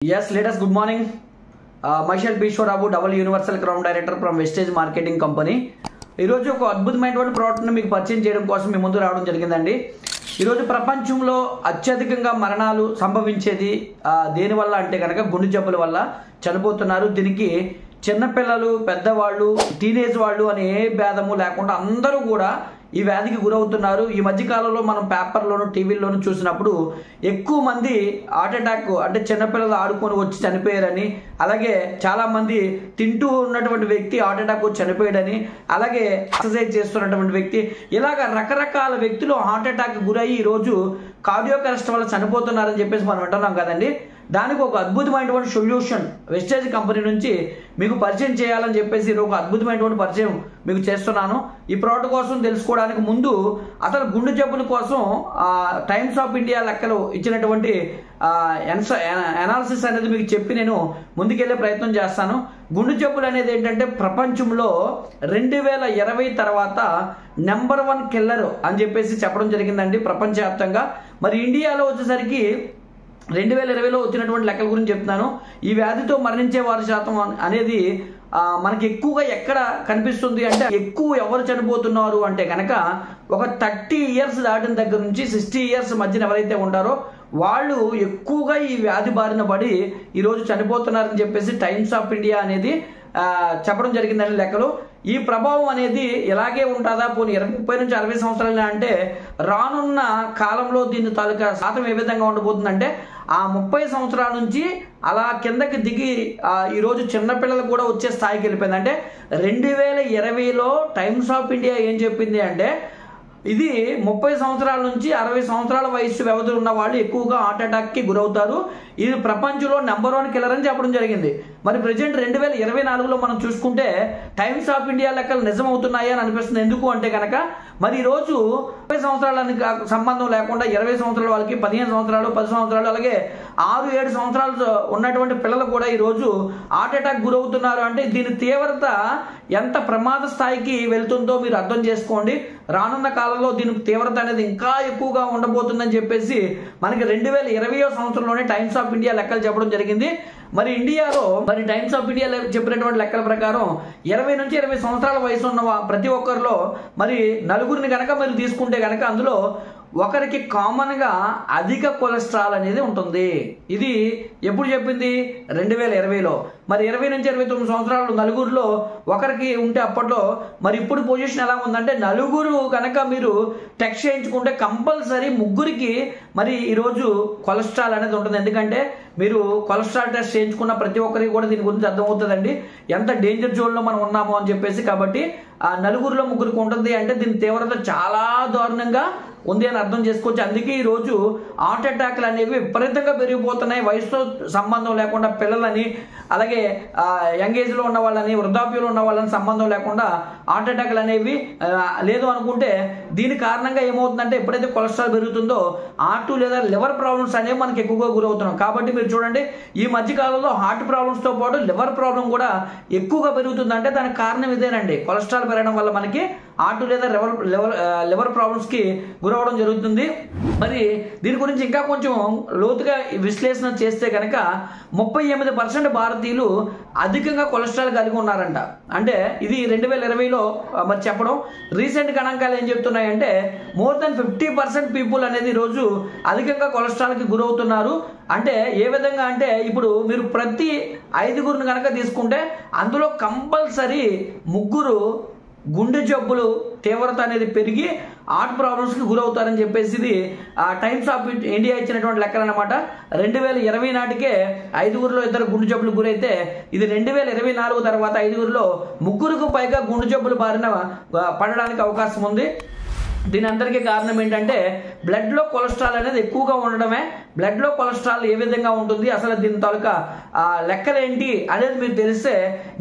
Yes, let us good morning. Myself Bishwarabu, double universal crown director from Vestige marketing company. ఈ రోజు ఒక అద్భుతమైనటువంటి product ని మీకు పరిచయం చేయడం కోసం మీ ముందు రావడం జరిగిందండి. ఈ రోజు ప్రపంచంలో అత్యధికంగా మరణాలు సంభవించేది దేని వల్ల అంటే గనక గుండె జబ్బుల వల్ల చనిపోతున్నారు. దీనికి చిన్నపిల్లలు, పెద్దవాళ్ళు, టీనేజ్ వాళ్ళు అనే ఏ భేదము లేకుండా అందరూ కూడా ఈ వ్యాధికి గురవుతున్నారు. ఈ మధ్య కాలంలో మనం పేపర్లోను, టీవీల్లోను చూసినప్పుడు ఎక్కువ మంది హార్ట్ అటాక్ అంటే చిన్నపిల్లలు ఆడుకొని వచ్చి చనిపోయారని, అలాగే చాలా మంది తింటూ ఉన్నటువంటి వ్యక్తి హార్ట్ అటాక్ వచ్చి చనిపోయాడని, అలాగే ఎక్సర్సైజ్ చేస్తున్నటువంటి వ్యక్తి, ఇలాగ రకరకాల వ్యక్తులు హార్ట్ అటాక్ గురయ్యి ఈరోజు కార్డియాక్ అరెస్ట్ వల్ల చనిపోతున్నారని చెప్పేసి మనం వింటున్నాం కదండి. దానికి ఒక అద్భుతమైనటువంటి సొల్యూషన్ వెస్టేజ్ కంపెనీ నుంచి మీకు పరిచయం చేయాలని చెప్పేసి ఒక అద్భుతమైనటువంటి పరిచయం మీకు చేస్తున్నాను. ఈ ప్రోడక్ట్ కోసం తెలుసుకోవడానికి ముందు అసలు గుండె జబ్బుల కోసం టైమ్స్ ఆఫ్ ఇండియా లెక్కలు ఇచ్చినటువంటి అనాలిసిస్ అనేది మీకు చెప్పి నేను ముందుకెళ్లే ప్రయత్నం చేస్తాను. గుండె జబ్బులు అనేది ఏంటంటే ప్రపంచంలో 2020 తర్వాత నెంబర్ 1 కిల్లర్ అని చెప్పేసి చెప్పడం జరిగిందండి ప్రపంచవ్యాప్తంగా. మరి ఇండియాలో వచ్చేసరికి 2020లో వచ్చినటువంటి లెక్కల గురించి చెప్తున్నాను. ఈ వ్యాధితో మరణించే వారి శాతం అనేది మనకి ఎక్కువగా ఎక్కడ కనిపిస్తుంది అంటే, ఎక్కువ ఎవరు చనిపోతున్నారు అంటే కనుక ఒక 30 ఇయర్స్ దాటిన దగ్గర నుంచి 60 ఇయర్స్ మధ్యన ఎవరైతే ఉంటారో వాళ్ళు ఎక్కువగా ఈ వ్యాధి బారిన పడి ఈరోజు చనిపోతున్నారని చెప్పేసి టైమ్స్ ఆఫ్ ఇండియా అనేది చెప్పడం జరిగిందని లెక్కలు. ఈ ప్రభావం అనేది ఇలాగే ఉంటుందా, పోనీ 30 నుంచి 60 సంవత్సరాలు అంటే రానున్న కాలంలో దీని తాలూకా శాతం ఏ విధంగా ఉండబోతుందంటే, ఆ 30 సంవత్సరాల నుంచి అలా కిందకి దిగి ఈరోజు చిన్నపిల్లలకు కూడా వచ్చే స్థాయికి వెళ్ళిపోయింది. అంటే 2020లో టైమ్స్ ఆఫ్ ఇండియా ఏం చెప్పింది అంటే, ఇది 30 సంవత్సరాల నుంచి 60 సంవత్సరాల వయసు వ్యవధి ఉన్న వాళ్ళు ఎక్కువగా హార్ట్ అటాక్ కి గురవుతారు. ఇది ప్రపంచంలో నెంబర్ 1 కిల్లర్ అని చెప్పడం జరిగింది. మరి ప్రెజెంట్ 2024లో మనం చూసుకుంటే టైమ్స్ ఆఫ్ ఇండియా లెక్కలు నిజమవుతున్నాయి అని అనిపిస్తుంది. ఎందుకు అంటే కనుక మరి ఈరోజు 30 సంవత్సరాలకి సంబంధం లేకుండా 20 సంవత్సరాల వాళ్ళకి, 15 సంవత్సరాలు, 10 సంవత్సరాలు, అలాగే 6-7 సంవత్సరాలు ఉన్నటువంటి పిల్లలు కూడా ఈరోజు హార్ట్ అటాక్ గురవుతున్నారు. అంటే దీని తీవ్రత ఎంత ప్రమాద స్థాయికి వెళ్తుందో మీరు అర్థం చేసుకోండి. రానున్న కాలంలో దీని తీవ్రత అనేది ఇంకా ఎక్కువగా ఉండబోతుందని చెప్పేసి మనకి 2020 సంవత్సరంలోనే టైమ్స్ ఆఫ్ ఇండియా లెక్కలు చెప్పడం జరిగింది. మరి ఇండియాలో మరి టైమ్స్ ఆఫ్ ఇండియా చెప్పినటువంటి లెక్కల ప్రకారం 20 నుంచి 20 సంవత్సరాల వయసు ఉన్న ప్రతి ఒక్కరిలో మరి నలుగురిని కనుక మీరు తీసుకుంటే కనుక అందులో ఒకరికి కామన్ గా అధిక కొలెస్ట్రాల్ అనేది ఉంటుంది. ఇది ఎప్పుడు చెప్పింది? 2020లో. మరి 20 నుంచి 29 సంవత్సరాలు నలుగురిలో ఒకరికి ఉంటే అప్పట్లో మరి ఇప్పుడు పొజిషన్ ఎలా ఉందంటే, నలుగురు కనుక మీరు టెస్ట్ చేయించుకుంటే కంపల్సరీ ముగ్గురికి మరి ఈరోజు కొలెస్ట్రాల్ అనేది ఉంటుంది. ఎందుకంటే మీరు కొలెస్ట్రాల్ టెస్ట్ చేయించుకున్న ప్రతి ఒక్కరికి కూడా దీని గురించి అర్థమవుతుందండి ఎంత డేంజర్ జోన్లో మనం ఉన్నామో అని చెప్పేసి. కాబట్టి ఆ నలుగురిలో ముగ్గురికి ఉంటుంది అంటే దీని తీవ్రత చాలా దారుణంగా ఉంది అని అర్థం చేసుకోవచ్చు. అందుకే ఈరోజు హార్ట్ అటాక్లు అనేవి విపరీతంగా పెరిగిపోతున్నాయి. వయసుతో సంబంధం లేకుండా పిల్లలని, అలాగే యంగ్ ఏజ్లో ఉన్న వాళ్ళని, వృద్ధాప్యంలో ఉన్న వాళ్ళని సంబంధం లేకుండా హార్ట్ అటాక్లు అనేవి లేదు అనుకుంటే దీని కారణంగా ఏమవుతుందంటే, ఎప్పుడైతే కొలెస్ట్రాల్ పెరుగుతుందో హార్ట్ లేదా లివర్ ప్రాబ్లమ్స్ అనేవి మనకి ఎక్కువగా గురవుతున్నాం. కాబట్టి మీరు చూడండి, ఈ మధ్య కాలంలో హార్ట్ ప్రాబ్లమ్స్తో పాటు లివర్ ప్రాబ్లం కూడా ఎక్కువగా పెరుగుతుందంటే దానికి కారణం ఇదేనండి. కొలెస్ట్రాల్ పెరగడం వల్ల మనకి హార్ట్ లేదా లివర్ ప్రాబ్లమ్స్కి గురవడం జరుగుతుంది. మరి దీని గురించి ఇంకా కొంచెం లోతుగా విశ్లేషణ చేస్తే కనుక 38% భారతీయులు అధికంగా కొలెస్ట్రాల్ కలిగి ఉన్నారంట. అంటే ఇది 2020లో మరి చెప్పడం. రీసెంట్ గణాంకాలు ఏం చెప్తున్నాయంటే మోర్ దెన్ 50% పీపుల్ అనేది ఈరోజు అధికంగా కొలెస్ట్రాల్కి గురవుతున్నారు. అంటే ఏ విధంగా అంటే, ఇప్పుడు మీరు ప్రతి 5గురిని కనుక తీసుకుంటే అందులో కంపల్సరీ 3 గుండె జబ్బులు తీవ్రత అనేది పెరిగి హార్ట్ ప్రాబ్లమ్స్కి గురవుతారని చెప్పేసి ఇది టైమ్స్ ఆఫ్ ఇండియా ఇచ్చినటువంటి లెక్కలు అనమాట. 2020 నాటికే 5గురిలో 2 గుండె జబ్బులు గురైతే ఇది 2024 తర్వాత 5గురిలో 3కు పైగా గుండె జబ్బులు బారిన పడడానికి అవకాశం ఉంది. దీని అందరికీ కారణం ఏంటంటే బ్లడ్లో కొలెస్ట్రాల్ అనేది ఎక్కువగా ఉండడమే. బ్లడ్లో కొలెస్ట్రాల్ ఏ విధంగా ఉంటుంది, అసలు దీని తాలూకా లెక్కలు ఏంటి అనేది మీరు తెలిస్తే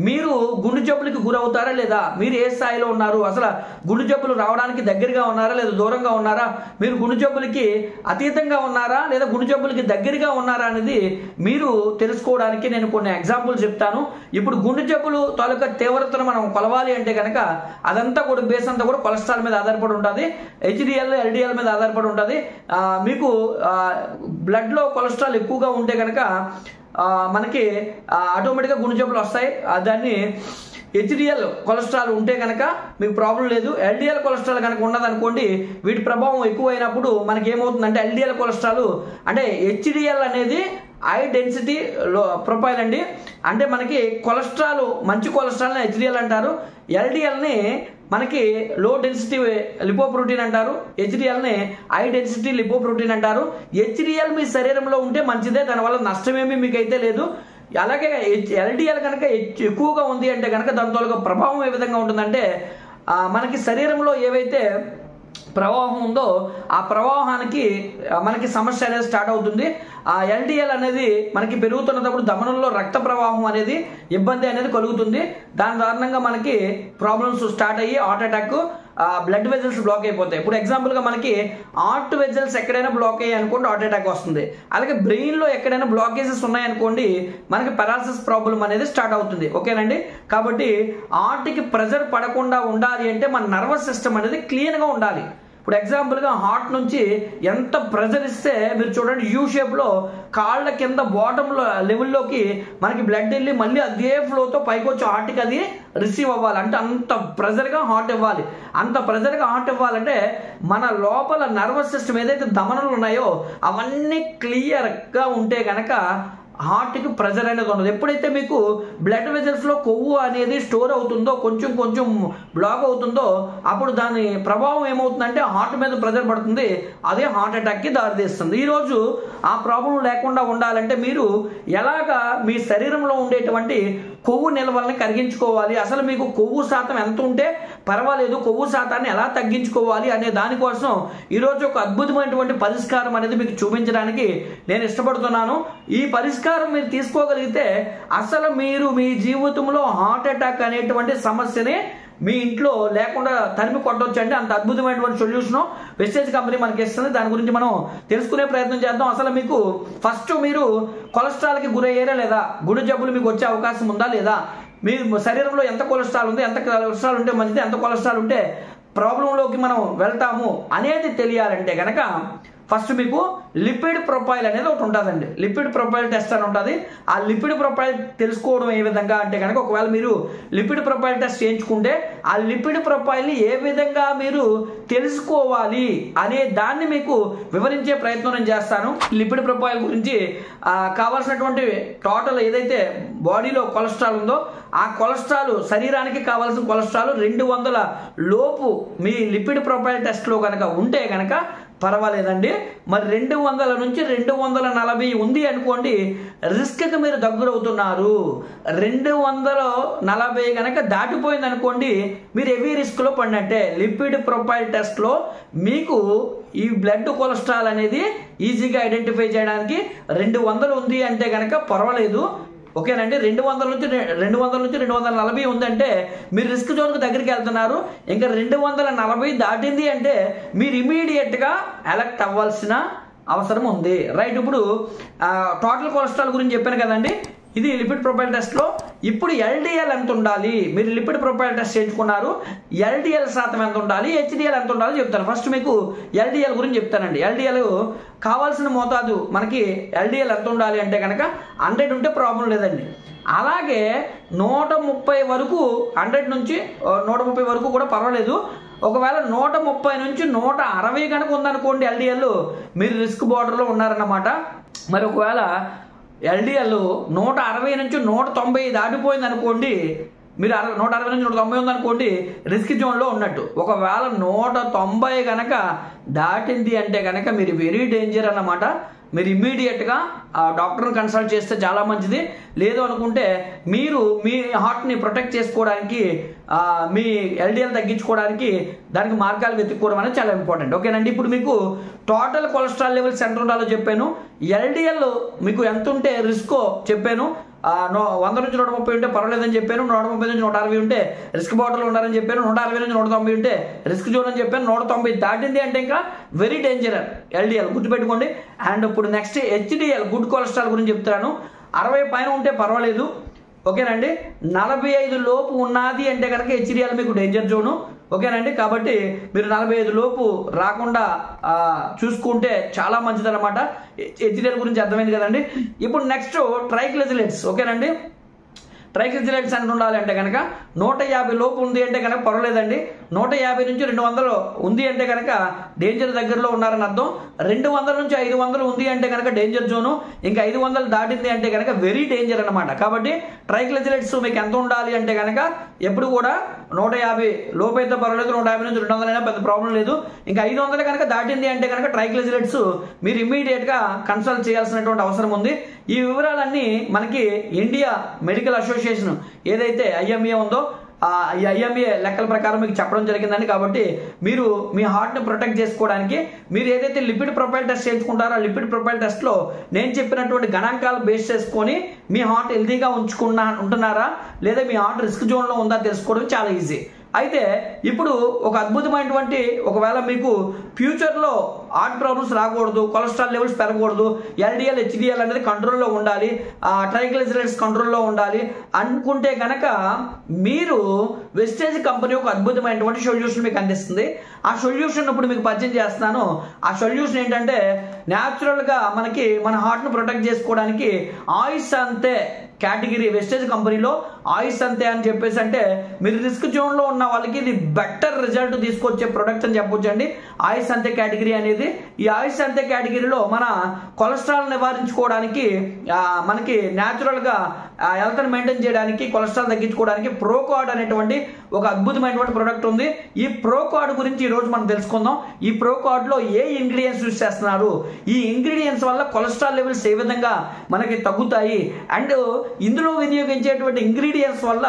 మీరు గుండె జబ్బులకి గురవుతారా లేదా, మీరు ఏ స్థాయిలో ఉన్నారు, అసలు గుండె జబ్బులు రావడానికి దగ్గరగా ఉన్నారా లేదా దూరంగా ఉన్నారా, మీరు గుండె జబ్బులకి అతీతంగా ఉన్నారా లేదా గుండె జబ్బులకి దగ్గరగా ఉన్నారా అనేది మీరు తెలుసుకోవడానికి నేను కొన్ని ఎగ్జాంపుల్స్ చెప్తాను. ఇప్పుడు గుండె జబ్బులు తాలూకా తీవ్రతను మనం కొలవాలి అంటే కనుక అదంతా కూడా బేస్ అంతా కూడా కొలెస్ట్రాల్ మీద ఆధారపడి ఉంటుంది. హెచ్డిఎల్, ఎల్డిఎల్ మీద ఆధారపడి ఉంటుంది. మీకు బ్లడ్ లో కొలెస్ట్రాల్ ఎక్కువగా ఉంటే కనుక మనకి ఆటోమేటిక్గా గుండె జబ్బులు వస్తాయి. దాన్ని హెచ్డిఎల్ కొలెస్ట్రాల్ ఉంటే కనుక మీకు ప్రాబ్లం లేదు. ఎల్డిఎల్ కొలెస్ట్రాల్ కనుక ఉన్నదనుకోండి, వీటి ప్రభావం ఎక్కువైనప్పుడు మనకి ఏమవుతుందంటే ఎల్డిఎల్ కొలెస్ట్రాల్ అంటే హెచ్డిఎల్ అనేది హై డెన్సిటీ ప్రొఫైల్ అండి. అంటే మనకి కొలెస్ట్రాల్ మంచి కొలెస్ట్రాల్ని హెచ్డిఎల్ అంటారు. ఎల్డిఎల్ని మనకి లో డెన్సిటీ లిపోప్రోటీన్ అంటారు. హెచ్డిఎల్ని హై డెన్సిటీ లిపోప్రోటీన్ అంటారు. హెచ్డిఎల్ మీ శరీరంలో ఉంటే మంచిదే, దానివల్ల నష్టమేమీ మీకైతే లేదు. అలాగే ఎల్డిఎల్ కనుక ఎక్కువగా ఉంది అంటే కనుక దాని తాలూకా ప్రభావం ఏ విధంగా ఉంటుందంటే మనకి శరీరంలో ఏవైతే ప్రవాహం ఉందో ఆ ప్రవాహానికి మనకి సమస్య అనేది స్టార్ట్ అవుతుంది. ఆ ఎల్డిఎల్ అనేది మనకి పెరుగుతున్నప్పుడు ధమనుల్లో రక్త ప్రవాహం అనేది ఇబ్బంది అనేది కలుగుతుంది. దాని కారణంగా మనకి ప్రాబ్లమ్స్ స్టార్ట్ అయ్యి heart attack, blood vessels block అయిపోతాయి. ఇప్పుడు ఎగ్జాంపుల్గా మనకి హార్ట్ వెజల్స్ ఎక్కడైనా బ్లాక్ అయ్యాయి అనుకోండి హార్ట్ అటాక్ వస్తుంది. అలాగే బ్రెయిన్లో ఎక్కడైనా బ్లాకేజెస్ ఉన్నాయనుకోండి మనకి పెరాలసిస్ ప్రాబ్లం అనేది స్టార్ట్ అవుతుంది. ఓకేనండి. కాబట్టి హార్ట్కి ప్రెజర్ పడకుండా ఉండాలి అంటే మన నర్వస్ సిస్టమ్ అనేది క్లీన్గా ఉండాలి. ఇప్పుడు ఎగ్జాంపుల్గా హార్ట్ నుంచి ఎంత ప్రెజర్ ఇస్తే మీరు చూడండి యూ షేప్లో కాళ్ళ కింద బాటంలో లెవెల్లోకి మనకి బ్లడ్ వెళ్ళి మళ్ళీ అదే ఫ్లోతో పైకి వచ్చి హార్ట్కి అది రిసీవ్ అవ్వాలి. అంటే అంత ప్రెజర్గా హార్ట్ ఇవ్వాలి. అంత ప్రెజర్గా హార్ట్ ఇవ్వాలంటే మన లోపల నర్వస్ సిస్టమ్ ఏదైతే ధమనులు ఉన్నాయో అవన్నీ క్లియర్గా ఉంటే కనుక హార్ట్కి ప్రెజర్ అనేది ఉండదు. ఎప్పుడైతే మీకు బ్లడ్ వెజల్స్లో కొవ్వు అనేది స్టోర్ అవుతుందో కొంచెం కొంచెం బ్లాక్ అవుతుందో అప్పుడు దాని ప్రభావం ఏమవుతుందంటే హార్ట్ మీద ప్రెజర్ పడుతుంది. అదే హార్ట్ అటాక్కి దారితీస్తుంది. ఈరోజు ఆ ప్రాబ్లం లేకుండా ఉండాలంటే మీరు ఎలాగా మీ శరీరంలో ఉండేటువంటి కొవ్వు నిల్వల్ని కరిగించుకోవాలి, అసలు మీకు కొవ్వు శాతం ఎంత ఉంటే పర్వాలేదు, కొవ్వు శాతాన్ని ఎలా తగ్గించుకోవాలి అనే దానికోసం ఈరోజు ఒక అద్భుతమైనటువంటి పరిష్కారం అనేది మీకు చూపించడానికి నేను ఇష్టపడుతున్నాను. ఈ పరిష్కారం మీరు తీసుకోగలిగితే అసలు మీరు మీ జీవితంలో హార్ట్ అటాక్ అనేటువంటి సమస్యని మీ ఇంట్లో లేకుండా తరిమి కొట్టొచ్చండి. అంత అద్భుతమైనటువంటి సొల్యూషన్ వెస్టేజ్ కంపెనీ మనకి ఇస్తుంది. దాని గురించి మనం తెలుసుకునే ప్రయత్నం చేద్దాం. అసలు మీకు ఫస్ట్ మీరు కొలెస్ట్రాల్కి గురయ్యారా లేదా, గుండె జబ్బులు మీకు వచ్చే అవకాశం ఉందా లేదా, మీ శరీరంలో ఎంత కొలెస్ట్రాల్ ఉంది, ఎంత కొలెస్ట్రాల్ ఉంటే మంచిది, ఎంత కొలెస్ట్రాల్ ఉంటే ప్రాబ్లంలోకి మనం వెళ్తాము అనేది తెలియాలంటే కనుక ఫస్ట్ మీకు లిపిడ్ ప్రొఫైల్ అనేది ఒకటి ఉంటుందండి. లిపిడ్ ప్రొఫైల్ టెస్ట్ అని ఉంటుంది. ఆ లిపిడ్ ప్రొఫైల్ తెలుసుకోవడం ఏ విధంగా అంటే కనుక ఒకవేళ మీరు లిపిడ్ ప్రొఫైల్ టెస్ట్ చేయించుకుంటే ఆ లిపిడ్ ప్రొఫైల్ని ఏ విధంగా మీరు తెలుసుకోవాలి అనే దాన్ని మీకు వివరించే ప్రయత్నం నేను చేస్తాను. లిపిడ్ ప్రొఫైల్ గురించి కావాల్సినటువంటి టోటల్ ఏదైతే బాడీలో కొలెస్ట్రాల్ ఉందో ఆ కొలెస్ట్రాల్ శరీరానికి కావాల్సిన కొలెస్ట్రాల్ 200 లోపు మీ లిపిడ్ ప్రొఫైల్ టెస్ట్లో కనుక ఉంటే కనుక పర్వాలేదండి. మరి 200 నుంచి 240 ఉంది అనుకోండి, రిస్క్కి మీరు దగ్గరవుతున్నారు. 240 కనుక దాటిపోయింది అనుకోండి మీరు హెవీ రిస్క్లో పడినట్టే. లిపిడ్ ప్రొఫైల్ టెస్ట్లో మీకు ఈ బ్లడ్ కొలెస్ట్రాల్ అనేది ఈజీగా ఐడెంటిఫై చేయడానికి 200 ఉంది అంటే కనుక పర్వాలేదు. ఓకేనండి. 200 నుంచి 240 ఉందంటే మీరు రిస్క్ జోన్కి దగ్గరికి వెళ్తున్నారు. ఇంకా 240 దాటింది అంటే మీరు ఇమీడియట్గా అలర్ట్ అవ్వాల్సిన అవసరం ఉంది. రైట్. ఇప్పుడు టోటల్ కొలెస్ట్రాల్ గురించి చెప్పాను కదండి, ఇది లిపిడ్ ప్రొఫైల్ టెస్ట్లో. ఇప్పుడు ఎల్డిఎల్ ఎంత ఉండాలి, మీరు లిపిడ్ ప్రొఫైల్ టెస్ట్ చేయించుకున్నారు, ఎల్డిఎల్ శాతం ఎంత ఉండాలి, హెచ్డిఎల్ ఎంత ఉండాలి చెప్తాను. ఫస్ట్ మీకు ఎల్డిఎల్ గురించి చెప్తానండి. ఎల్డిఎల్ కావాల్సిన మోతాదు మనకి ఎల్డిఎల్ ఎంత ఉండాలి అంటే కనుక 100 ఉంటే ప్రాబ్లం లేదండి. అలాగే 130 వరకు 100 నుంచి 130 వరకు కూడా పర్వాలేదు. ఒకవేళ 130 నుంచి 160 కనుక ఉందనుకోండి ఎల్డిఎల్, మీరు రిస్క్ బార్డర్లో ఉన్నారన్నమాట. మరి ఒకవేళ ఎల్డిఎల్ 160 నుంచి 190 దాటిపోయింది అనుకోండి, మీరు 160 నుంచి 190 ఉందనుకోండి రిస్క్ జోన్లో ఉన్నట్టు. ఒకవేళ 190 కనుక దాటింది అంటే కనుక మీరు వెరీ డేంజర్ అన్నమాట. మీరు ఇమ్మీడియట్గా డాక్టర్ని కన్సల్ట్ చేస్తే చాలా మంచిది. లేదు అనుకుంటే మీరు మీ హార్ట్ని ప్రొటెక్ట్ చేసుకోవడానికి మీ ఎల్డిఎల్ తగ్గించుకోవడానికి దానికి మార్గాలు వెతుక్కోవడం అనేది చాలా ఇంపార్టెంట్. ఓకేనండి. ఇప్పుడు మీకు టోటల్ కొలెస్ట్రాల్ లెవెల్స్ ఎంత ఉండాలో చెప్పాను, ఎల్డిఎల్ మీకు ఎంత ఉంటే రిస్కో చెప్పాను. 100 నుంచి 130 ఉంటే పర్వాలేదని చెప్పాను, 130 నుంచి 160 ఉంటే రిస్క్ బార్డర్లో ఉండాలని చెప్పాను, 160 నుంచి 190 ఉంటే రిస్క్ జోన్ అని చెప్పాను, 190 దాటింది అంటే ఇంకా వెరీ డేంజర్ ఎల్డిఎల్, గుర్తుపెట్టుకోండి. అండ్ ఇప్పుడు నెక్స్ట్ హెచ్డిఎల్ గుడ్ కొలెస్ట్రాల్ గురించి చెప్తాను. 60 పైన ఉంటే పర్వాలేదు. ఓకేనండి. 45 లోపు ఉన్నది అంటే కనుక హెచ్డిఎల్ మీకు డేంజర్ జోను. ఓకేనండి. కాబట్టి మీరు 45 లోపు రాకుండా చూసుకుంటే చాలా మంచిది అనమాట. హెచ్డిఎల్ గురించి అర్థమైంది కదండి. ఇప్పుడు నెక్స్ట్ ట్రైగ్లిజరైడ్స్. ఓకేనండి. ట్రైగ్లిజరైడ్స్ ఎంత ఉండాలి అంటే కనుక 150 లోపు ఉంది అంటే కనుక పర్వాలేదండి. 150 నుంచి 200 ఉంది అంటే కనుక డేంజర్ దగ్గరలో ఉన్నారని అర్థం. 200 నుంచి 500 ఉంది అంటే కనుక డేంజర్ జోను. ఇంకా 500 దాటింది అంటే కనుక వెరీ డేంజర్ అనమాట. కాబట్టి ట్రైగ్లిజరైడ్స్ మీకు ఎంత ఉండాలి అంటే కనుక ఎప్పుడు కూడా 150 లోపు అయితే పర్వాలేదు, 150 నుంచి 200 అయినా పెద్ద ప్రాబ్లం లేదు. ఇంకా 500 కనుక దాటింది అంటే కనుక ట్రైగ్లిజరైడ్స్ మీరు ఇమ్మీడియట్గా కన్సల్ట్ చేయాల్సినటువంటి అవసరం ఉంది. ఈ వివరాలన్నీ మనకి ఇండియా మెడికల్ అసోసియేషన్ ఏదైతే ఐఎంఏ ఉందో ఈ ఐఎంఏ లెక్కల ప్రకారం మీకు చెప్పడం జరిగిందండి. కాబట్టి మీరు మీ హార్ట్ని ప్రొటెక్ట్ చేసుకోవడానికి మీరు ఏదైతే లిపిడ్ ప్రొఫైల్ టెస్ట్ చేయించుకుంటారో ఆ లిపిడ్ ప్రొఫైల్ టెస్ట్లో నేను చెప్పినటువంటి గణాంకాలు బేస్ చేసుకొని మీ హార్ట్ హెల్తీగా ఉంటున్నారా లేదా మీ హార్ట్ రిస్క్ జోన్లో ఉందా తెలుసుకోవడం చాలా ఈజీ. అయితే ఇప్పుడు ఒక అద్భుతమైనటువంటి ఒకవేళ మీకు ఫ్యూచర్లో హార్ట్ ప్రాబ్లమ్స్ రాకూడదు, కొలెస్ట్రాల్ లెవెల్స్ పెరగకూడదు, ఎల్డిఎల్ హెచ్డిఎల్ అనేది కంట్రోల్లో ఉండాలి, ట్రైగ్లిజరైడ్స్ కంట్రోల్లో ఉండాలి అనుకుంటే కనుక మీరు వెస్టేజ్ కంపెనీ ఒక అద్భుతమైనటువంటి సొల్యూషన్ మీకు అందిస్తుంది. ఆ సొల్యూషన్ ఇప్పుడు మీకు పరిచయం చేస్తున్నాను. ఆ సొల్యూషన్ ఏంటంటే న్యాచురల్గా మనకి మన హార్ట్ను ప్రొటెక్ట్ చేసుకోవడానికి ఆయుష్ అంతే కేటగిరీ వెస్టేజ్ కంపెనీలో ఆయుష్ అంతే అని చెప్పేసి అంటే మీరు రిస్క్ జోన్లో ఉన్న వాళ్ళకి ఇది బెటర్ రిజల్ట్ తీసుకొచ్చే ప్రొడక్ట్ అని చెప్పొచ్చు అండి. ఆయుష్ అంతే కేటగిరీ అనేది ఈ ఆయుష్ అంతే కేటగిరీలో మన కొలెస్ట్రాల్ నివారించుకోవడానికి మనకి న్యాచురల్గా హెల్త్ని మెయింటైన్ చేయడానికి కొలెస్ట్రాల్ తగ్గించుకోవడానికి ప్రోకార్డ్ అనేటువంటి ఒక అద్భుతమైనటువంటి ప్రొడక్ట్ ఉంది. ఈ ప్రోకార్డ్ గురించి ఈరోజు మనం తెలుసుకుందాం. ఈ ప్రోకార్డ్లో ఏ ఇంగ్రీడియంట్స్ యూజ్ చేస్తున్నారు, ఈ ఇంగ్రీడియంట్స్ వల్ల కొలెస్ట్రాల్ లెవెల్స్ ఏ విధంగా మనకి తగ్గుతాయి, అండ్ ఇందులో వినియోగించేటువంటి ఇంగ్రీడియంట్స్ వల్ల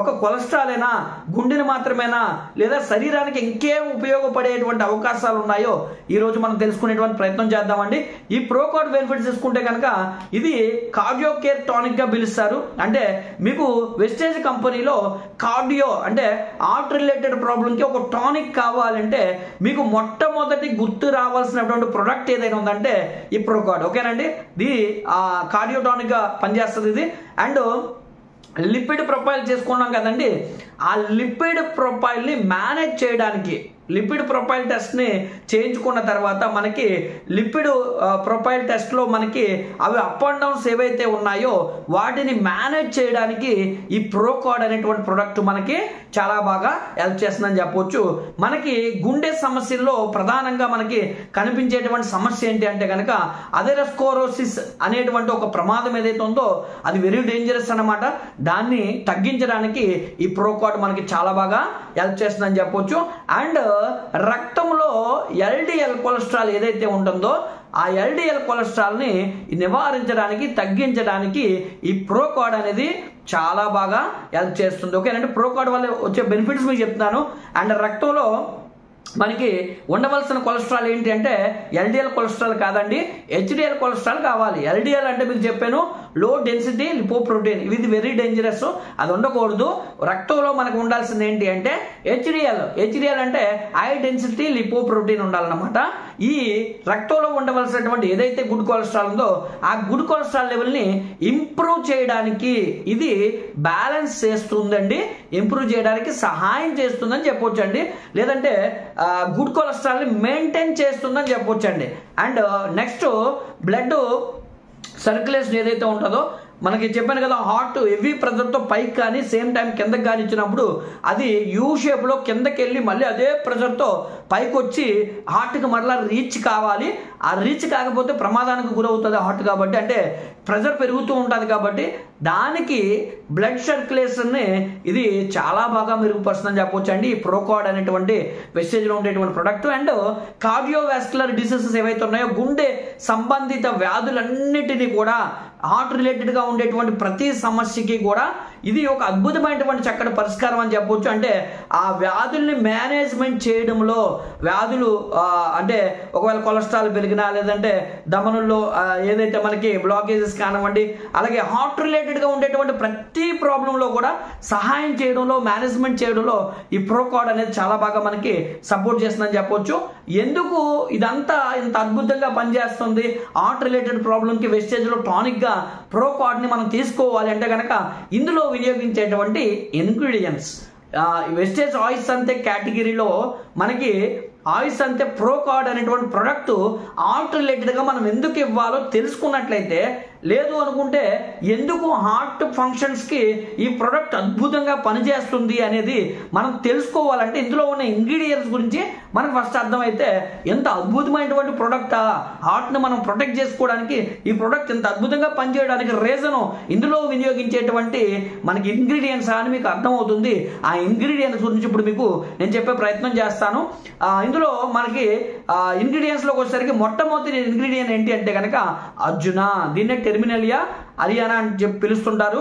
ఒక కొలెస్ట్రాల్ అయినా గుండెని మాత్రమేనా లేదా శరీరానికి ఇంకేం ఉపయోగపడేటువంటి అవకాశాలు ఉన్నాయో ఈరోజు మనం తెలుసుకునేటువంటి ప్రయత్నం చేద్దామండి. ఈ ప్రోకార్డ్ బెనిఫిట్స్ తీసుకుంటే కనుక ఇది కార్డియో కేర్ టానిక్ గా పిలుస్తారు. అంటే మీకు వెస్టేజ్ కంపెనీలో కార్డియో అంటే హార్ట్ రిలేటెడ్ ప్రాబ్లంకి ఒక టానిక్ కావాలంటే మీకు మొట్టమొదటి గుర్తు రావాల్సినటువంటి ప్రొడక్ట్ ఏదైనా ఉందంటే ఈ ప్రోకార్డ్. ఓకేనండి. ఇది కార్డియో టానిక్ గా పనిచేస్తుంది ఇది. అండ్ లిపిడ్ ప్రొఫైల్ చేసుకున్నాం కదండి, ఆ లిపిడ్ ప్రొఫైల్ని మేనేజ్ చేయడానికి లిపిడ్ ప్రొఫైల్ టెస్ట్ని చేయించుకున్న తర్వాత మనకి లిపిడ్ ప్రొఫైల్ టెస్ట్లో మనకి అవి అప్ అండ్ డౌన్స్ ఏవైతే ఉన్నాయో వాటిని మేనేజ్ చేయడానికి ఈ ప్రోకార్డ్ అనేటువంటి ప్రొడక్ట్ మనకి చాలా బాగా హెల్ప్ చేస్తుందని చెప్పొచ్చు. మనకి గుండె సమస్యల్లో ప్రధానంగా మనకి కనిపించేటువంటి సమస్య ఏంటి అంటే కనుక అథెరోస్క్లెరోసిస్ అనేటువంటి ఒక ప్రమాదం ఏదైతే ఉందో అది వెరీ డేంజరస్ అన్నమాట. దాన్ని తగ్గించడానికి ఈ ప్రోకార్డ్ మనకి చాలా బాగా హెల్ప్ చేస్తుందని చెప్పొచ్చు. అండ్ రక్తంలో ఎల్డిఎల్ కొలెస్ట్రాల్ ఏదైతే ఉంటుందో ఆ ఎల్డిఎల్ కొలెస్ట్రాల్ని నివారించడానికి తగ్గించడానికి ఈ ప్రోకార్డ్ అనేది చాలా బాగా హెల్ప్ చేస్తుంది. ఓకేనంటే ప్రోకార్డ్ వల్ల వచ్చే బెనిఫిట్స్ మీకు చెప్తున్నాను. అండ్ రక్తంలో మనకి ఉండవలసిన కొలెస్ట్రాల్ ఏంటి అంటే ఎల్డిఎల్ కొలెస్ట్రాల్ కాదండి, హెచ్డిఎల్ కొలెస్ట్రాల్ కావాలి. ఎల్డిఎల్ అంటే మీకు చెప్పాను లో డెన్సిటీ లిపోప్రోటీన్, ఇది వెరీ డేంజరస్, అది ఉండకూడదు. రక్తంలో మనకు ఉండాల్సింది ఏంటి అంటే హెచ్డిఎల్ అంటే హై డెన్సిటీ లిపోప్రోటీన్ ఉండాలన్నమాట. ఈ రక్తంలో ఉండవలసినటువంటి ఏదైతే గుడ్ కొలెస్ట్రాల్ ఉందో ఆ గుడ్ కొలెస్ట్రాల్ లెవెల్ని ఇంప్రూవ్ చేయడానికి ఇది బ్యాలెన్స్ చేస్తుందండి, ఇంప్రూవ్ చేయడానికి సహాయం చేస్తుందని చెప్పొచ్చు అండి. లేదంటే గుడ్ కొలెస్ట్రాల్ని మెయింటైన్ చేస్తుందని చెప్పొచ్చు అండి. అండ్ నెక్స్ట్ బ్లడ్ సర్క్యులేషన్ ఏదైతే ఉంటుందో మనకి చెప్పాను కదా, హార్ట్ హెవీ ప్రెజర్తో పైకి కానీ సేమ్ టైం కిందకి కానీ ఇచ్చినప్పుడు అది యూ షేప్లో కిందకి వెళ్ళి మళ్ళీ అదే ప్రెజర్తో పైకి వచ్చి హార్ట్కి మరలా రీచ్ కావాలి. ఆ రీచ్ కాకపోతే ప్రమాదానికి గురవుతుంది హార్ట్. కాబట్టి అంటే ప్రెజర్ పెరుగుతూ ఉంటుంది కాబట్టి దానికి బ్లడ్ సర్క్యులేషన్ని ఇది చాలా బాగా మెరుగుపరుస్తుందని చెప్పొచ్చు అండి ఈ ప్రోకార్డ్ అనేటువంటి వెస్టేజ్లో ఉండేటువంటి ప్రొడక్ట్. అండ్ కార్డియోవాస్కులర్ డిసీజెస్ ఏవైతే ఉన్నాయో గుండె సంబంధిత వ్యాధులన్నిటినీ కూడా హార్ట్ రిలేటెడ్గా ఉండేటువంటి ప్రతి సమస్యకి కూడా ఇది ఒక అద్భుతమైనటువంటి చక్కటి పరిష్కారం అని చెప్పొచ్చు. అంటే ఆ వ్యాధుల్ని మేనేజ్మెంట్ చేయడంలో వ్యాధులు అంటే ఒకవేళ కొలెస్ట్రాల్ పెరిగినా లేదంటే దమనుల్లో ఏదైతే మనకి బ్లాకేజెస్ కానివ్వండి, అలాగే హార్ట్ రిలేటెడ్గా ఉండేటువంటి ప్రతి ప్రాబ్లంలో కూడా సహాయం చేయడంలో మేనేజ్మెంట్ చేయడంలో ఈ ప్రోకార్డ్ అనేది చాలా బాగా మనకి సపోర్ట్ చేస్తుందని చెప్పొచ్చు. ఎందుకు ఇదంతా ఇంత అద్భుతంగా పనిచేస్తుంది హార్ట్ రిలేటెడ్ ప్రాబ్లంకి వెస్టేజ్లో టానిక్గా ప్రోకార్డ్ని మనం తీసుకోవాలి అంటే కనుక ఇందులో వినియోగించేటువంటి ఇంగ్రీడియంట్స్ వెస్టేజ్ ఆయిల్స్ అంతే కేటగిరీలో మనకి ఆయిల్స్ అంతే ప్రో కార్డ్ అనేటువంటి ప్రొడక్ట్ హార్ట్ రిలేటెడ్గా మనం ఎందుకు ఇవ్వాలో తెలుసుకున్నట్లయితే, లేదు అనుకుంటే ఎందుకు హార్ట్ ఫంక్షన్స్కి ఈ ప్రొడక్ట్ అద్భుతంగా పనిచేస్తుంది అనేది మనం తెలుసుకోవాలంటే ఇందులో ఉన్న ఇంగ్రీడియంట్స్ గురించి మనకు ఫస్ట్ అర్థమైతే ఎంత అద్భుతమైనటువంటి ప్రొడక్ట్ హార్ట్ని మనం ప్రొటెక్ట్ చేసుకోవడానికి ఈ ప్రొడక్ట్ ఎంత అద్భుతంగా పనిచేయడానికి రీజను ఇందులో వినియోగించేటువంటి మనకి ఇంగ్రీడియంట్స్ అని మీకు అర్థమవుతుంది. ఆ ఇంగ్రీడియంట్స్ గురించి ఇప్పుడు మీకు నేను చెప్పే ప్రయత్నం చేస్తాను. ఇందులో మనకి ఇంగ్రీడియంట్స్లోకి వచ్చేసరికి మొట్టమొదటి ఇంగ్రీడియంట్ ఏంటి అంటే కనుక అర్జున. దీన్నే టెర్మినలియా అరియానా అని చెప్పి పిలుస్తుంటారు.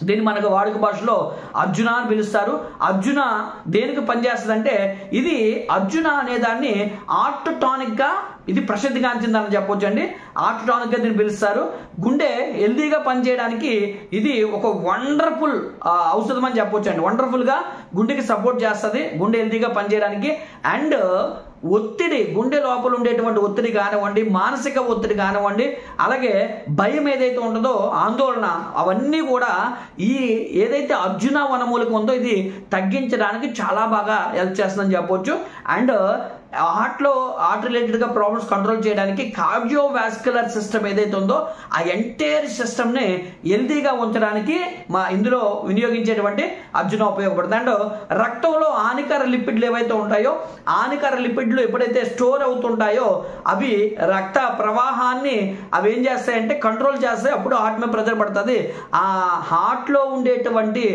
దీన్ని మనకు వాడుక భాషలో అర్జున అని పిలుస్తారు. అర్జున దేనికి పనిచేస్తుంది అంటే ఇది అర్జున అనే దాన్ని హార్ట్ టానిక్ గా ఇది ప్రసిద్ధిగాంచిందని చెప్పొచ్చు అండి. హార్ట్ టానిక్ గా దీన్ని పిలుస్తారు. గుండె హెల్దీగా పనిచేయడానికి ఇది ఒక వండర్ఫుల్ ఔషధం అని చెప్పొచ్చు అండి. వండర్ఫుల్ గా గుండెకి సపోర్ట్ చేస్తుంది గుండె హెల్దీగా పనిచేయడానికి. అండ్ ఒత్తిడి, గుండె లోపల ఉండేటువంటి ఒత్తిడి కానివ్వండి, మానసిక ఒత్తిడి కానివ్వండి, అలాగే భయం ఏదైతే ఉంటుందో ఆందోళన, అవన్నీ కూడా ఈ ఏదైతే అర్జున వనమూలిక ఉందో ఇది తగ్గించడానికి చాలా బాగా హెల్ప్ చేస్తుందని చెప్పొచ్చు. అండ్ హార్ట్ రిలేటెడ్గా ప్రాబ్లమ్స్ కంట్రోల్ చేయడానికి కార్డియోవాస్కులర్ సిస్టమ్ ఏదైతే ఉందో ఆ ఎంటైర్ సిస్టమ్ని హెల్తీగా ఉంచడానికి ఇందులో వినియోగించేటువంటి అర్జున ఉపయోగపడుతుంది. అండ్ రక్తంలో హానికర లిపిడ్లు ఏవైతే ఉంటాయో హానికర లిపిడ్లు ఎప్పుడైతే స్టోర్ అవుతుంటాయో అవి రక్త ప్రవాహాన్ని అవి ఏం చేస్తాయంటే కంట్రోల్ చేస్తాయి. అప్పుడు హార్ట్ మీద ప్రెజర్ పడుతుంది. ఆ హార్ట్లో ఉండేటువంటి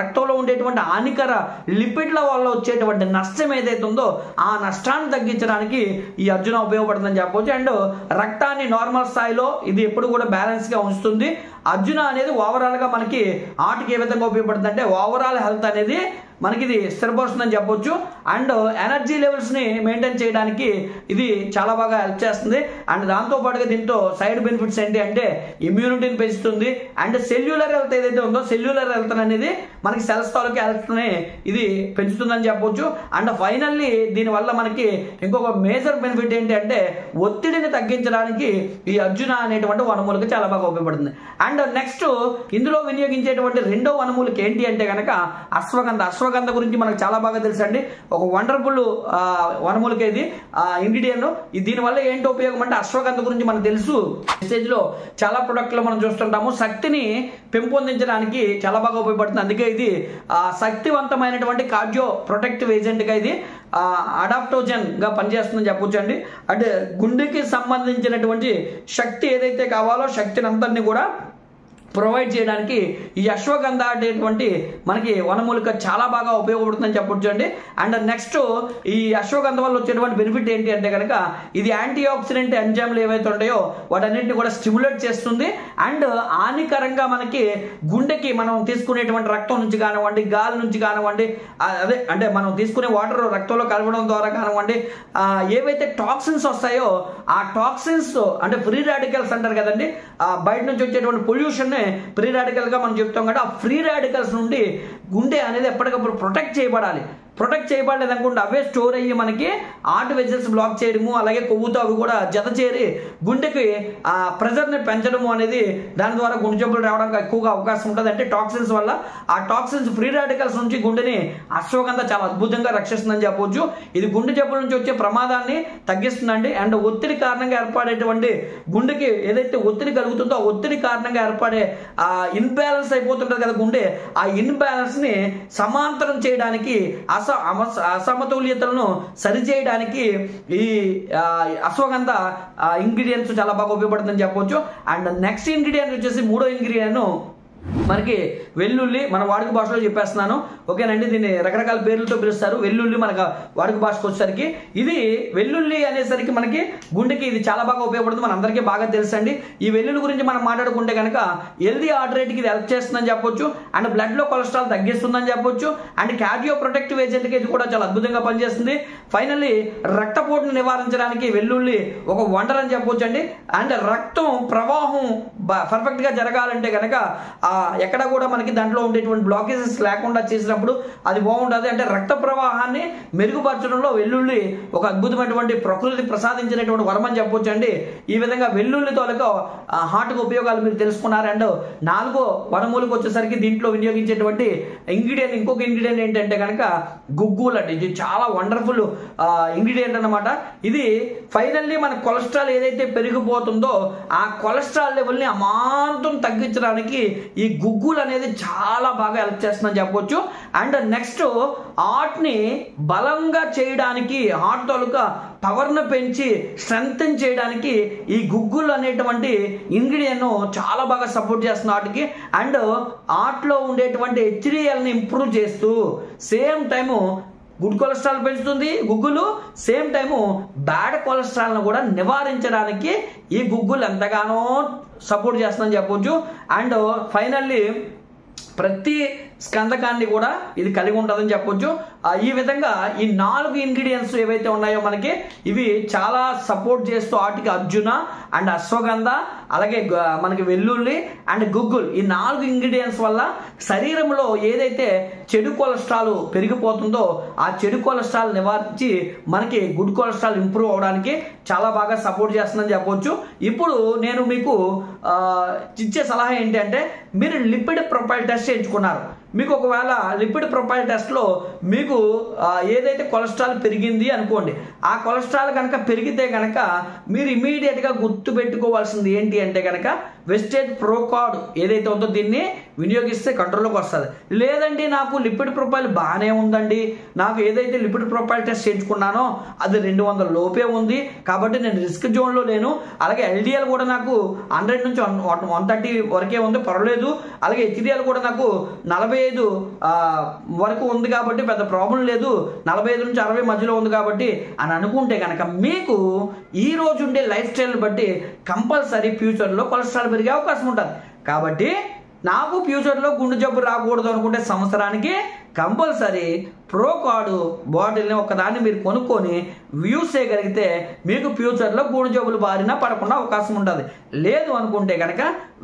రక్తంలో ఉండేటువంటి హానికర లిపిడ్ల వల్ల వచ్చేటువంటి నష్టం ఏదైతే ఉందో ఆ నష్టాన్ని తగ్గించడానికి ఈ అర్జున ఉపయోగపడుతుందని చెప్పవచ్చు. అండ్ రక్తాన్ని నార్మల్ స్థాయిలో ఇది ఎప్పుడు కూడా బ్యాలెన్స్ గా ఉంచుతుంది. అర్జున అనేది ఓవరాల్ గా మనకి హార్ట్కి ఏ విధంగా ఉపయోగపడుతుంది అంటే ఓవరాల్ హెల్త్ అనేది మనకి ఇది స్థిరపరుస్తుందని చెప్పొచ్చు. అండ్ ఎనర్జీ లెవెల్స్ ని మెయింటైన్ చేయడానికి ఇది చాలా బాగా హెల్ప్ చేస్తుంది. అండ్ దాంతో పాటుగా దీంతో సైడ్ బెనిఫిట్స్ ఏంటి అంటే ఇమ్యూనిటీని పెంచుతుంది. అండ్ సెల్యులర్ హెల్త్ ఏదైతే ఉందో సెల్యులర్ హెల్త్ అనేది మనకి సెల్స్ తాలూకా హెల్త్ ని ఇది పెంచుతుందని చెప్పొచ్చు. అండ్ ఫైనల్లీ దీనివల్ల మనకి ఇంకొక మేజర్ బెనిఫిట్ ఏంటి అంటే ఒత్తిడిని తగ్గించడానికి ఈ అర్జున అనేటువంటి వనమూలిక చాలా బాగా ఉపయోగపడుతుంది. అండ్ నెక్స్ట్ ఇందులో వినియోగించేటువంటి రెండో వనమూలిక ఏంటి అంటే కనుక అశ్వగంధ. అశ్వగంధ గురించి మనకు చాలా బాగా తెలుసు అండి. ఒక వండర్ఫుల్ వనమూలిక ఇది ఇంగ్రీడియంట్. దీనివల్ల ఏంటి ఉపయోగం అంటే అశ్వగంధ గురించి మనకు తెలుసు. స్టేజ్ లో చాలా ప్రొడక్ట్లు మనం చూస్తుంటాము. శక్తిని పెంపొందించడానికి చాలా బాగా ఉపయోగపడుతుంది. అందుకే ఇది శక్తివంతమైనటువంటి కార్డియో ప్రొటెక్టివ్ ఏజెంట్ గా ఇది అడాప్టోజన్ గా పనిచేస్తుందని చెప్పొచ్చు అండి. అంటే గుండెకి సంబంధించినటువంటి శక్తి ఏదైతే కావాలో శక్తిని అంతటిని కూడా ప్రొవైడ్ చేయడానికి ఈ అశ్వగంధ అనేటువంటి మనకి వనమూలిక చాలా బాగా ఉపయోగపడుతుందని చెప్పొచ్చు అండి. అండ్ నెక్స్ట్ ఈ అశ్వగంధ వల్ల వచ్చేటువంటి బెనిఫిట్ ఏంటి అంటే కనుక ఇది యాంటీ ఆక్సిడెంట్ ఎంజైమ్లు ఏవైతే ఉంటాయో వాటన్నిటిని కూడా స్టిమ్యులేట్ చేస్తుంది. అండ్ హానికరంగా మనకి గుండెకి మనం తీసుకునేటువంటి రక్తం నుంచి కానివ్వండి, గాలి నుంచి కానివ్వండి, అదే అంటే మనం తీసుకునే వాటర్ రక్తంలో కలవడం ద్వారా కానివ్వండి, ఏవైతే టాక్సిన్స్ వస్తాయో ఆ టాక్సిన్స్ అంటే ఫ్రీ రాడికల్స్ అంటారు కదండి, బయట నుంచి వచ్చేటువంటి పొల్యూషన్ ఫ్రీ రాడికల్ గా మనం చెప్తాం కదా, ఆ ఫ్రీ రాడికల్స్ నుండి గుండె అనేది ఎప్పటికప్పుడు ప్రొటెక్ట్ చేయబడాలి. ప్రొటెక్ట్ చేయబడలేదు అనుకుంటే అవే స్టోర్ అయ్యి మనకి హార్ట్ వెజల్స్ బ్లాక్ చేయడము, అలాగే కొవ్వుతో అవి కూడా జత చేరి గుండెకి ఆ ప్రెజర్ని పెంచడము అనేది దాని ద్వారా గుండె జబ్బులు రావడానికి ఎక్కువగా అవకాశం ఉంటుంది. అంటే టాక్సిన్స్ వల్ల ఆ టాక్సిన్స్ ఫ్రీ రాడికల్స్ నుంచి గుండెని అశ్వగంధ చాలా అద్భుతంగా రక్షిస్తుందని చెప్పొచ్చు. ఇది గుండె జబ్బుల నుంచి వచ్చే ప్రమాదాన్ని తగ్గిస్తుందండి. అండ్ ఒత్తిడి కారణంగా ఏర్పడేటువంటి గుండెకి ఏదైతే ఒత్తిడి కలుగుతుందో ఆ ఒత్తిడి కారణంగా ఏర్పడే ఆ ఇన్బ్యాలెన్స్ అయిపోతుంటుంది కదా గుండె, ఆ ఇన్బ్యాలెన్స్ ని సమాంతరం చేయడానికి అసమతుల్యతలను సరిచేయడానికి ఈ అశ్వగంధ ఇంగ్రీడియంట్స్ చాలా బాగా ఉపయోగపడుతుందని చెప్పొచ్చు. అండ్ నెక్స్ట్ ఇంగ్రీడియంట్ వచ్చేసి మూడో ఇంగ్రీడియంట్ మనకి వెల్లుల్లి. మన వాడుక భాషలో చెప్పేస్తున్నాను, ఓకేనండి. దీన్ని రకరకాల పేర్లతో పిలుస్తారు. వెల్లుల్లి మనకు వాడుక భాషకు వచ్చేసరికి ఇది వెల్లుల్లి అనేసరికి మనకి గుండెకి ఇది చాలా బాగా ఉపయోగపడుతుంది. మన అందరికీ బాగా తెలుసండి. ఈ వెల్లుల్లి గురించి మనం మాట్లాడుకుంటే కనుక హెల్దీ హార్ట్ రేట్కి ఇది హెల్ప్ చేస్తుందని చెప్పొచ్చు. అండ్ బ్లడ్ లో కొలెస్ట్రాల్ తగ్గిస్తుందని చెప్పొచ్చు. అండ్ కార్డియో ప్రొటెక్టివ్ ఏజెంట్కి ఇది కూడా చాలా అద్భుతంగా పనిచేస్తుంది. ఫైనల్లీ రక్తపోటును నివారించడానికి వెల్లుల్లి ఒక వండర్ అని చెప్పొచ్చు అండి. అండ్ రక్తం ప్రవాహం పర్ఫెక్ట్ గా జరగాలంటే కనుక ఆ ఎక్కడ కూడా మనకి దాంట్లో ఉండేటువంటి బ్లాకేజెస్ లేకుండా చేసినప్పుడు అది బాగుంటుంది. అంటే రక్త ప్రవాహాన్ని మెరుగుపరచడంలో వెల్లుల్లి ఒక అద్భుతమైనటువంటి ప్రకృతి ప్రసాదించినటువంటి వరం అని చెప్పొచ్చు అండి. ఈ విధంగా వెల్లుల్లి తోలక హార్ట్కి ఉపయోగాలు మీరు తెలుసుకున్నారు. అండ్ 4వ వనమూలికి వచ్చేసరికి దీంట్లో వినియోగించేటువంటి ఇంకొక ఇంగ్రీడియంట్ ఏంటంటే కనుక గుగ్గులు అండి. ఇది చాలా వండర్ఫుల్ ఇంగ్రీడియంట్ అన్నమాట. ఇది ఫైనల్లీ మన కొలెస్ట్రాల్ ఏదైతే పెరిగిపోతుందో ఆ కొలెస్ట్రాల్ లెవెల్ని అమాంతం తగ్గించడానికి ఈ గుగ్గులు అనేది చాలా బాగా హెల్ప్ చేస్తుందని చెప్పొచ్చు. అండ్ నెక్స్ట్ హార్ట్ని బలంగా చేయడానికి, హార్ట్ తాలూకా పవర్ను పెంచి స్ట్రెంగ్తన్ చేయడానికి ఈ గుగ్గులు అనేటువంటి ఇంగ్రీడియంట్ చాలా బాగా సపోర్ట్ చేస్తుంది హార్ట్కి. అండ్ హార్ట్లో ఉండేటువంటి హెచ్డిఎల్ని ఇంప్రూవ్ చేస్తూ సేమ్ టైము గుడ్ కొలెస్ట్రాల్ పెంచుతుంది గుగ్గులు, సేమ్ టైము బ్యాడ్ కొలెస్ట్రాల్ను కూడా నివారించడానికి ఈ గుగ్గులు ఎంతగానో సపోర్ట్ చేస్తుందని చెప్పొచ్చు. అండ్ ఫైనల్లీ ప్రతి స్కందకాన్ని కూడా ఇది కలిగి ఉంటుందని చెప్పొచ్చు. ఈ విధంగా ఈ 4 ఇంగ్రీడియంట్స్ ఏవైతే ఉన్నాయో మనకి ఇవి చాలా సపోర్ట్ చేస్తూ వాటికి అర్జున అండ్ అశ్వగంధ, అలాగే మనకి వెల్లుల్లి అండ్ గుగ్గుల్, ఈ 4 ఇంగ్రీడియంట్స్ వల్ల శరీరంలో ఏదైతే చెడు కొలెస్ట్రాల్ పెరిగిపోతుందో ఆ చెడు కొలెస్ట్రాల్ నివారించి మనకి గుడ్ కొలెస్ట్రాల్ ఇంప్రూవ్ అవడానికి చాలా బాగా సపోర్ట్ చేస్తుందని చెప్పొచ్చు. ఇప్పుడు నేను మీకు ఇచ్చే సలహా ఏంటంటే మీరు లిపిడ్ ప్రొఫైల్ టెస్ట్ చేయించుకున్నారు. మీకు ఒకవేళ లిపిడ్ ప్రొఫైల్ టెస్ట్లో మీకు ఏదైతే కొలెస్ట్రాల్ పెరిగింది అనుకోండి, ఆ కొలెస్ట్రాల్ కనుక పెరిగితే కనుక మీరు ఇమీడియట్గా గుర్తు పెట్టుకోవాల్సింది ఏంటి అంటే కనుక వెస్టేజ్ ప్రోకార్డ్ ఏదైతే ఉందో దీన్ని వినియోగిస్తే కంట్రోల్లోకి వస్తుంది. లేదండి నాకు లిపిడ్ ప్రొఫైల్ బాగానే ఉందండి, నాకు ఏదైతే లిపిడ్ ప్రొఫైల్ టెస్ట్ చేయించుకున్నానో అది 200 లోపే ఉంది కాబట్టి నేను రిస్క్ జోన్లో లేను, అలాగే ఎల్డిఎల్ కూడా నాకు 100 నుంచి 130 వరకే ఉంది పర్వాలేదు, అలాగే హెచ్డిఎల్ కూడా నాకు 45 వరకు ఉంది కాబట్టి పెద్ద ప్రాబ్లం లేదు, 45 నుంచి 60 మధ్యలో ఉంది కాబట్టి అని అనుకుంటే కనుక మీకు ఈ రోజు ఉండే లైఫ్ స్టైల్ బట్టి కంపల్సరీ ఫ్యూచర్లో కొలెస్ట్రాల్ పెరిగే అవకాశం ఉంటుంది. కాబట్టి నాకు ఫ్యూచర్లో గుండె జబ్బు రాకూడదు అనుకుంటే సంవత్సరానికి కంపల్సరీ ప్రోకార్డ్ బాటిల్ని ఒకదాన్ని మీరు కొనుక్కొని యూస్ చేయగలిగితే మీకు ఫ్యూచర్లో గుండె జబ్బులు బారిన పడకుండా అవకాశం ఉంటుంది. లేదు అనుకుంటే కనుక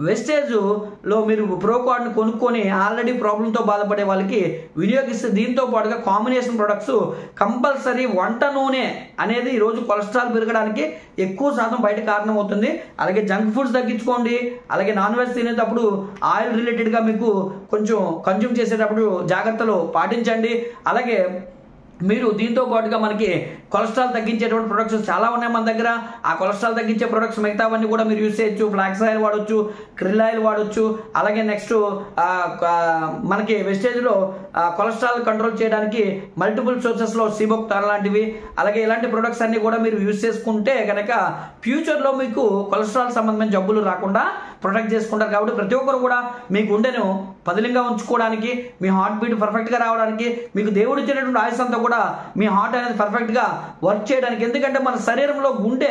వెస్టేజ్లో మీరు ప్రోకార్డ్ని కొనుక్కొని ఆల్రెడీ ప్రాబ్లంతో బాధపడే వాళ్ళకి వినియోగిస్తే దీంతో పాటుగా కాంబినేషన్ ప్రొడక్ట్స్ కంపల్సరీ వంట నూనె అనేది ఈరోజు కొలెస్ట్రాల్ పెరగడానికి ఎక్కువ శాతం బయట కారణం అవుతుంది. అలాగే జంక్ ఫుడ్స్ తగ్గించుకోండి, అలాగే నాన్ వెజ్ తినేటప్పుడు ఆయిల్ రిలేటెడ్గా మీకు కొంచెం కన్జ్యూమ్ చేసేటప్పుడు జాగ్రత్తలు పాటించండి. అలాగే మీరు దీంతో పాటుగా మనకి కొలెస్ట్రాల్ తగ్గించేటువంటి ప్రొడక్ట్స్ చాలా ఉన్నాయి మన దగ్గర. ఆ కొలెస్ట్రాల్ తగ్గించే ప్రొడక్ట్స్ మిగతావన్నీ కూడా మీరు యూస్ చేయొచ్చు. ఫ్లాక్స్ ఆయిల్ వాడొచ్చు, క్రిల్ ఆయిల్ వాడొచ్చు, అలాగే నెక్స్ట్ మనకి వెస్టేజ్లో కొలెస్ట్రాల్ కంట్రోల్ చేయడానికి మల్టిపుల్ సోర్సెస్లో సిబోక్టాన్ లాంటివి, అలాగే ఇలాంటి ప్రొడక్ట్స్ అన్ని కూడా మీరు యూస్ చేసుకుంటే కనుక ఫ్యూచర్లో మీకు కొలెస్ట్రాల్ సంబంధమైన జబ్బులు రాకుండా ప్రొటెక్ట్ చేసుకుంటారు. కాబట్టి ప్రతి ఒక్కరు కూడా మీ గుండెను పదిలంగా ఉంచుకోవడానికి, మీ హార్ట్ బీట్ పర్ఫెక్ట్గా రావడానికి, మీకు దేవుడు ఇచ్చినటువంటి ఆయుష్ అంతా కూడా మీ హార్ట్ అనేది పర్ఫెక్ట్గా వర్క్ చేయడానికి. ఎందుకంటే మన శరీరంలో గుండె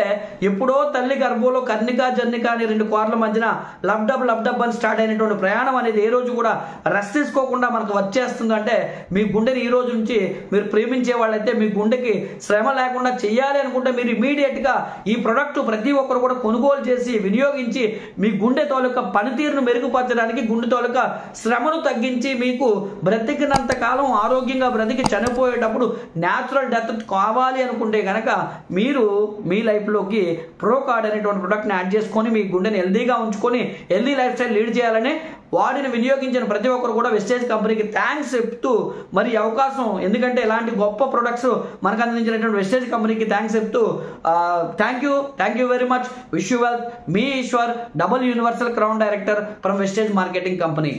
ఎప్పుడో తల్లి గర్భంలో కర్ణిక జర్నిక అనే 2 కోర్ల మధ్యన లబ్డబ్ అని స్టార్ట్ అయినటువంటి ప్రయాణం అనేది ఏ రోజు కూడా రెస్ట్ తీసుకోకుండా మనకు వచ్చేస్తుందంటే మీ గుండెని ఈ రోజు నుంచి మీరు ప్రేమించే వాళ్ళైతే మీ గుండెకి శ్రమ లేకుండా చేయాలి అనుకుంటే మీరు ఇమీడియట్గా ఈ ప్రొడక్ట్ ప్రతి ఒక్కరు కూడా కొనుగోలు చేసి వినియోగించి మీ గుండె తోలుక పనితీరును మెరుగుపరచడానికి, గుండె తోలుక శ్రమను తగ్గించి మీకు బ్రతికినంత కాలం ఆరోగ్యంగా బ్రతికి చనిపోయేటప్పుడు న్యాచురల్ డెత్ కావాలి అనుకుంటే కనుక మీరు మీ లైఫ్లోకి ప్రోకార్డ్ అనేటువంటి ప్రొడక్ట్ని యాడ్ చేసుకొని మీ గుండెని హెల్దీగా ఉంచుకొని హెల్దీ లైఫ్ స్టైల్ లీడ్ చేయాలని వాటిని వినియోగించిన ప్రతి ఒక్కరు కూడా వెస్టేజ్ కంపెనీకి థ్యాంక్స్ చెప్తూ మరి అవకాశం, ఎందుకంటే ఇలాంటి గొప్ప ప్రొడక్ట్స్ మనకు అందించినటువంటి వెస్టేజ్ కంపెనీకి థ్యాంక్స్ చెప్తూ thank you very much. Wish you well. మీ Eshwar, double universal crown director from Vestige marketing company.